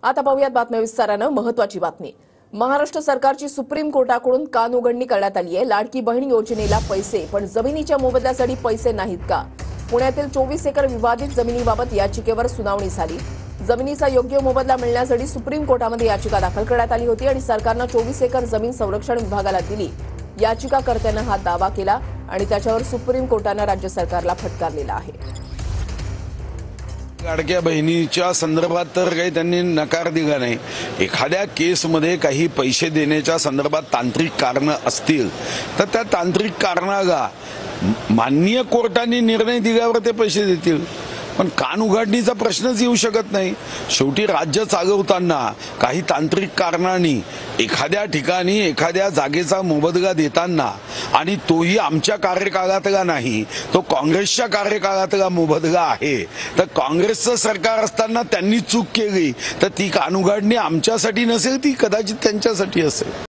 आता पाहूयात बातम्या विस्तारानं। महत्त्वाची बातमी। महाराष्ट्र सरकारची सुप्रीम कोर्टाकडून कानउघडणी करण्यात आली आहे। लाडकी बहीण योजनेला पैसे पण जमिनीच्या मोबदल्यासाठी पैसे नाहीत का? पुण्यातील 24 एकर विवादित जमिनीबाबत याचिकेवर सुनावणी झाली। जमिनीचा योग्य मोबदला मिळण्यासाठी सुप्रीम कोर्टामध्ये याचिका दाखल करण्यात आली होती आणि सरकारनं 24 एकर जमीन संरक्षण विभागाला दिली। याचिकाकर्त्यानं हा दावा केला आणि त्याच्यावर सुप्रीम कोर्टानं राज्य सरकारला फटकारलेलं आहे। लाडक्या बहिणीच्या संदर्भात तर काही त्यांनी नकार दिला नाही। एखाद्या केसमध्ये काही पैसे देण्याच्या संदर्भात तांत्रिक कारणं असतील तर त्या तांत्रिक कारणाला माननीय कोर्टाने निर्णय दिल्यावर ते पैसे देतील, पण कान उघडणीचा प्रश्नच येऊ शकत नाही। शेवटी राज्य चालवताना काही तांत्रिक कारणांनी एखाद्या ठिकाणी एखाद्या जागेचा मोबदला देताना आणि तोही आमच्या कार्यकाळातला नाही, तो काँग्रेसच्या कार्यकाळातला मोबदला आहे, तर काँग्रेसचं सरकार असताना त्यांनी चूक केली तर ती कान उघडणी आमच्यासाठी नसेल, ती कदाचित त्यांच्यासाठी असेल।